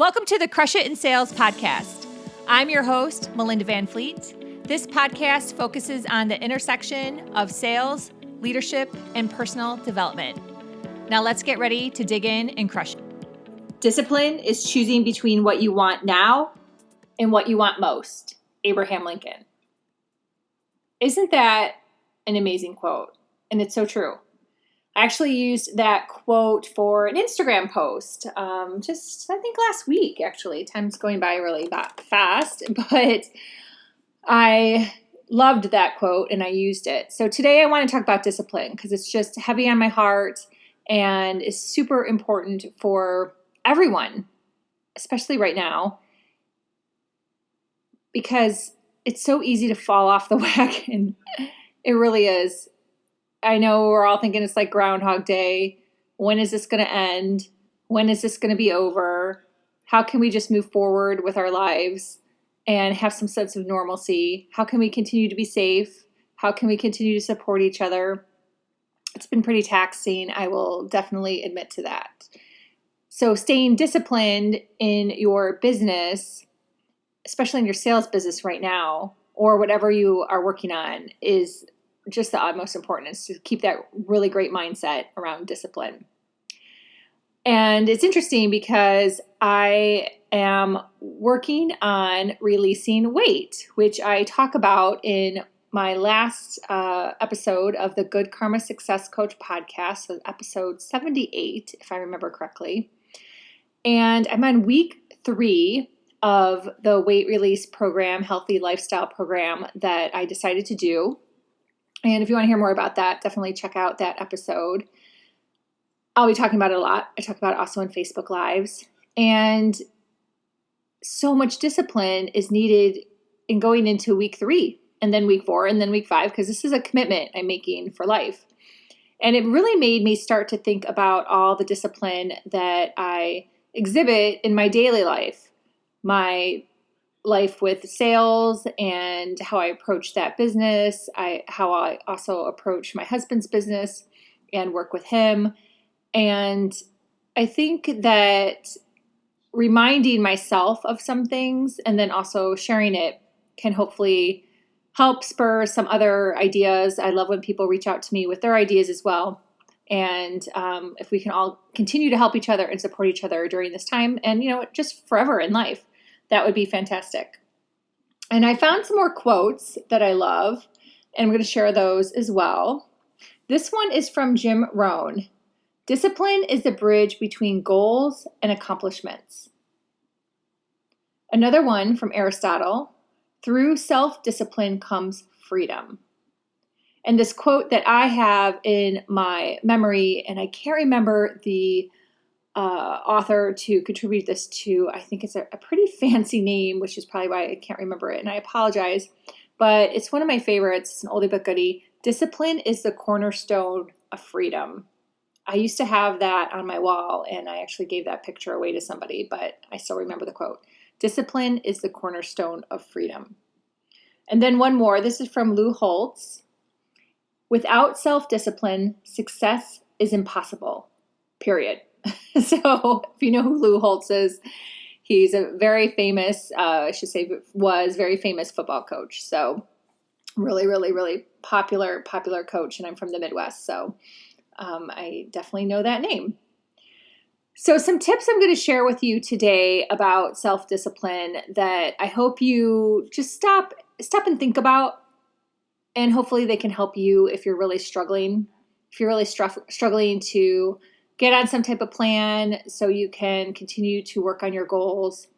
Welcome to the Crush It in Sales podcast. I'm your host, Melinda Van Fleet. This podcast focuses on the intersection of sales, leadership, and personal development. Now let's get ready to dig in and crush it. Discipline is choosing between what you want now and what you want most. Abraham Lincoln. Isn't that an amazing quote? And it's so true. I actually used that quote for an Instagram post I think last week, actually. Time's going by really fast, but I loved that quote and I used it. So today I want to talk about discipline because it's just heavy on my heart and is super important for everyone, especially right now, because it's so easy to fall off the wagon. It really is. I know we're all thinking it's like Groundhog Day. When is this going to end? When is this going to be over? How can we just move forward with our lives and have some sense of normalcy? How can we continue to be safe? How can we continue to support each other? It's been pretty taxing. I will definitely admit to that. So staying disciplined in your business, especially in your sales business right now, or whatever you are working on, is just the utmost importance to keep that really great mindset around discipline. And it's interesting because I am working on releasing weight, which I talk about in my last episode of the Good Karma Success Coach podcast, so episode 78, if I remember correctly. And I'm on week 3 of the weight release program, healthy lifestyle program that I decided to do. And if you want to hear more about that, definitely check out that episode. I'll be talking about it a lot. I talk about it also in Facebook Lives. And so much discipline is needed in going into week 3 and then week 4 and then week 5, because this is a commitment I'm making for life. And it really made me start to think about all the discipline that I exhibit in my daily life, my life with sales and how I approach that business, how I also approach my husband's business and work with him. And I think that reminding myself of some things and then also sharing it can hopefully help spur some other ideas. I love when people reach out to me with their ideas as well. And if we can all continue to help each other and support each other during this time and, just forever in life, that would be fantastic. And I found some more quotes that I love, and I'm going to share those as well. This one is from Jim Rohn. Discipline is the bridge between goals and accomplishments. Another one from Aristotle. Through self-discipline comes freedom. And this quote that I have in my memory, and I can't remember the author to contribute this to. I think it's a pretty fancy name, which is probably why I can't remember it, and I apologize. But it's one of my favorites. It's an oldie but goodie. Discipline is the cornerstone of freedom. I used to have that on my wall, and I actually gave that picture away to somebody, but I still remember the quote. Discipline is the cornerstone of freedom. And then one more. This is from Lou Holtz. Without self-discipline, success is impossible, period. So if you know who Lou Holtz is, he's a very famous, was very famous football coach. So really, really, really popular coach. And I'm from the Midwest. So I definitely know that name. So some tips I'm going to share with you today about self-discipline that I hope you just stop and think about. And hopefully they can help you if you're really struggling. If you're really struggling to get on some type of plan so you can continue to work on your goals,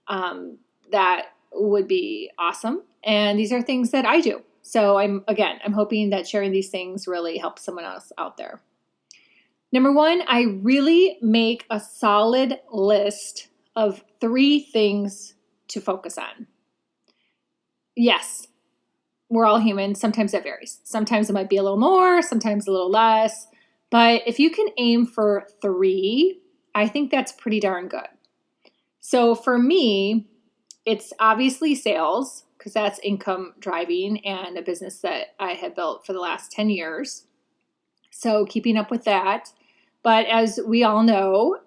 that would be awesome. And these are things that I do. So I'm hoping that sharing these things really helps someone else out there. Number 1, I really make a solid list of 3 things to focus on. Yes, we're all human. Sometimes that varies. Sometimes it might be a little more, sometimes a little less. But if you can aim for 3, I think that's pretty darn good. So for me, it's obviously sales, because that's income driving and a business that I have built for the last 10 years. So keeping up with that. But as we all know,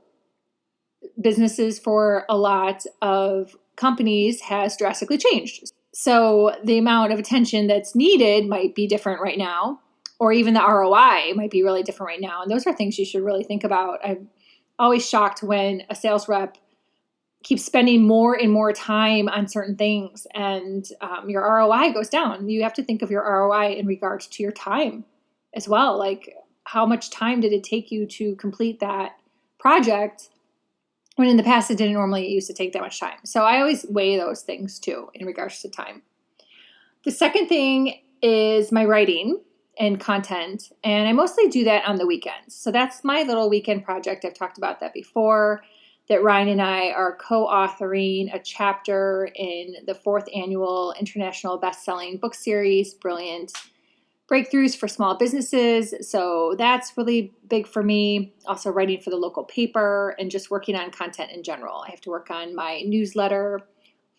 businesses for a lot of companies has drastically changed. So the amount of attention that's needed might be different right now, or even the ROI might be really different right now. And those are things you should really think about. I'm always shocked when a sales rep keeps spending more and more time on certain things and your ROI goes down. You have to think of your ROI in regards to your time as well. Like, how much time did it take you to complete that project when in the past it didn't normally used to take that much time? So I always weigh those things too in regards to time. The second thing is my writing and content, and I mostly do that on the weekends. So that's my little weekend project. I've talked about that before, that Ryan and I are co-authoring a chapter in the 4th annual international best-selling book series, Brilliant Breakthroughs for Small Businesses. So that's really big for me. Also writing for the local paper and just working on content in general. I have to work on my newsletter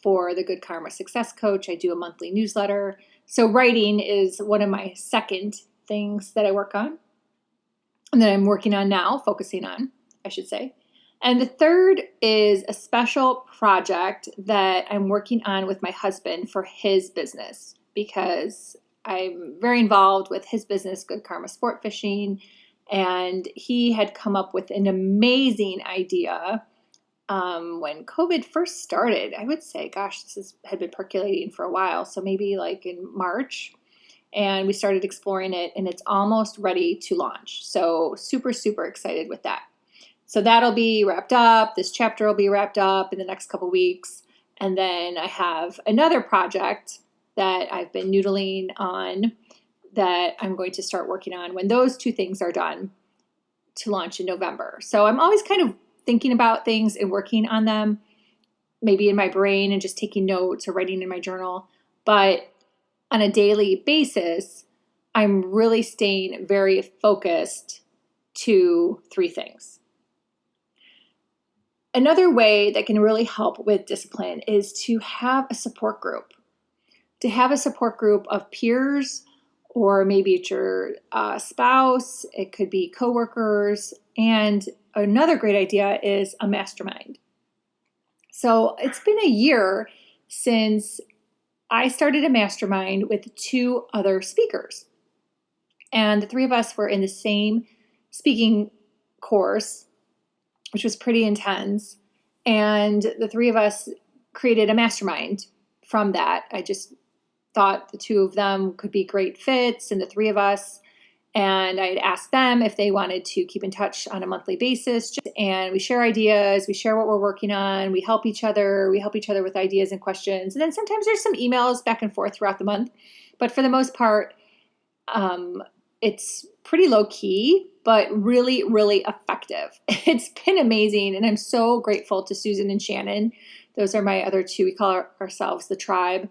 for the Good Karma Success Coach. I do a monthly newsletter. So writing is one of my second things that I work on and that I'm working on now, focusing on, I should say. And the third is a special project that I'm working on with my husband for his business, because I'm very involved with his business, Good Karma Sport Fishing, and he had come up with an amazing idea when COVID first started. I would say, gosh, had been percolating for a while, so maybe like in March, and we started exploring it, and it's almost ready to launch. So super, super excited with that. So that'll be wrapped up. This chapter will be wrapped up in the next couple weeks. And then I have another project that I've been noodling on that I'm going to start working on when those two things are done to launch in November. So I'm always kind of thinking about things and working on them, maybe in my brain and just taking notes or writing in my journal. But on a daily basis, I'm really staying very focused to 3 things. Another way that can really help with discipline is to have a support group. To have a support group of peers, or maybe it's your spouse, it could be coworkers, and another great idea is a mastermind. So it's been a year since I started a mastermind with 2 other speakers. And the 3 of us were in the same speaking course, which was pretty intense. And the 3 of us created a mastermind from that. I just thought the 2 of them could be great fits, and the 3 of us. And I'd asked them if they wanted to keep in touch on a monthly basis. And we share ideas, we share what we're working on, we help each other with ideas and questions. And then sometimes there's some emails back and forth throughout the month. But for the most part, it's pretty low key, but really, really effective. It's been amazing. And I'm so grateful to Susan and Shannon. Those are my other 2. We call ourselves the tribe.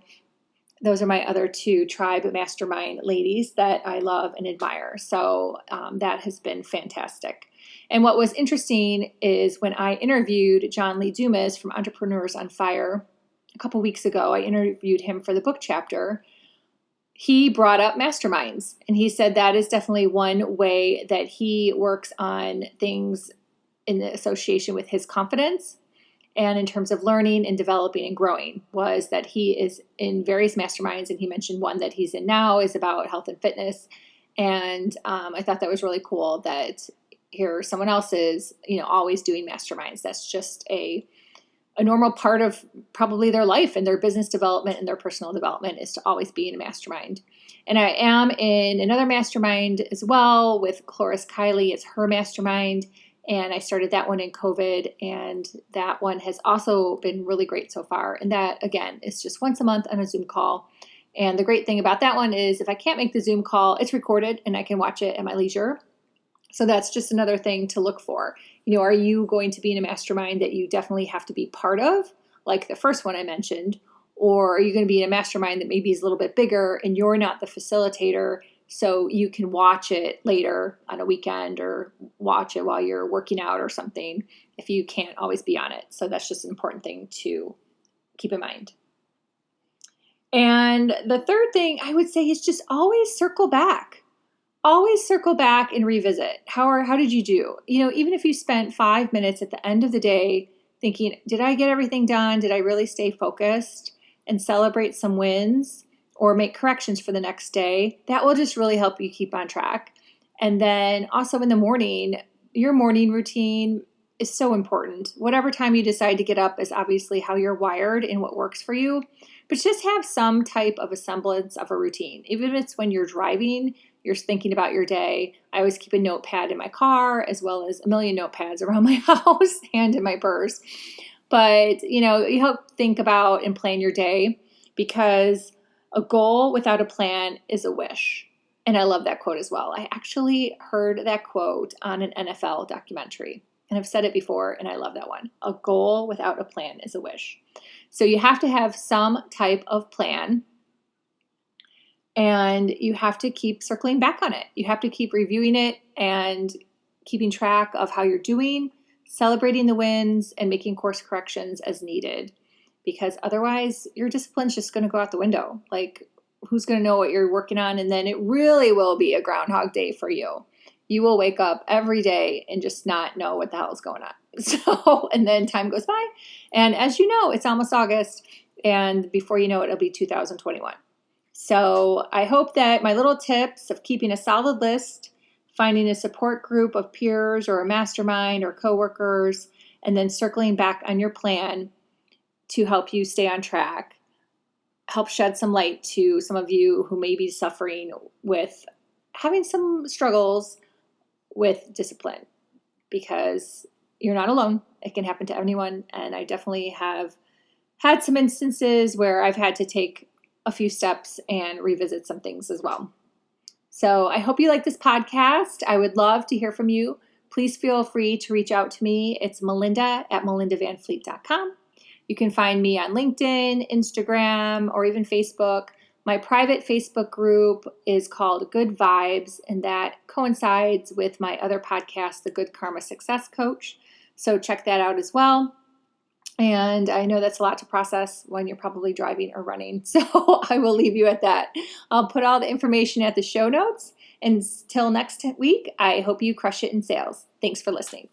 Those are my other 2 tribe mastermind ladies that I love and admire. So that has been fantastic. And what was interesting is when I interviewed John Lee Dumas from Entrepreneurs on Fire a couple weeks ago, I interviewed him for the book chapter. He brought up masterminds, and he said that is definitely one way that he works on things in the association with his confidence and in terms of learning and developing and growing, was that he is in various masterminds, and he mentioned one that he's in now is about health and fitness. And I thought that was really cool that here someone else is, always doing masterminds. That's just a normal part of probably their life and their business development and their personal development, is to always be in a mastermind. And I am in another mastermind as well with Cloris Kiley. It's her mastermind. And I started that one in COVID, and that one has also been really great so far. And that, again, is just once a month on a Zoom call. And the great thing about that one is if I can't make the Zoom call, it's recorded and I can watch it at my leisure. So that's just another thing to look for. Are you going to be in a mastermind that you definitely have to be part of, like the first one I mentioned? Or are you going to be in a mastermind that maybe is a little bit bigger and you're not the facilitator, so you can watch it later on a weekend or watch it while you're working out or something if you can't always be on it? So that's just an important thing to keep in mind. And the third thing I would say is just always circle back. Always circle back and revisit. How did you do? Even if you spent 5 minutes at the end of the day thinking, did I get everything done? Did I really stay focused? And celebrate some wins or make corrections for the next day. That will just really help you keep on track. And then also in the morning, your morning routine is so important. Whatever time you decide to get up is obviously how you're wired and what works for you. But just have some type of a semblance of a routine. Even if it's when you're driving, you're thinking about your day. I always keep a notepad in my car as well as a million notepads around my house and in my purse. But, you help think about and plan your day, because a goal without a plan is a wish. And I love that quote as well. I actually heard that quote on an NFL documentary, and I've said it before, and I love that one. A goal without a plan is a wish. So you have to have some type of plan, and you have to keep circling back on it. You have to keep reviewing it and keeping track of how you're doing, celebrating the wins, and making course corrections as needed, because otherwise your discipline's just going to go out the window. Like, who's going to know what you're working on? And then it really will be a Groundhog Day for you. You will wake up every day and just not know what the hell is going on. So, and then time goes by. And as you know, it's almost August. And before you know it, it'll be 2021. So I hope that my little tips of keeping a solid list, finding a support group of peers or a mastermind or coworkers, and then circling back on your plan to help you stay on track, help shed some light to some of you who may be suffering with having some struggles with discipline, because you're not alone. It can happen to anyone. And I definitely have had some instances where I've had to take a few steps and revisit some things as well. So I hope you like this podcast. I would love to hear from you. Please feel free to reach out to me. It's melinda@melindavanfleet.com. You can find me on LinkedIn, Instagram, or even Facebook. My private Facebook group is called Good Vibes, and that coincides with my other podcast, The Good Karma Success Coach. So check that out as well. And I know that's a lot to process when you're probably driving or running, so I will leave you at that. I'll put all the information at the show notes. Until next week, I hope you crush it in sales. Thanks for listening.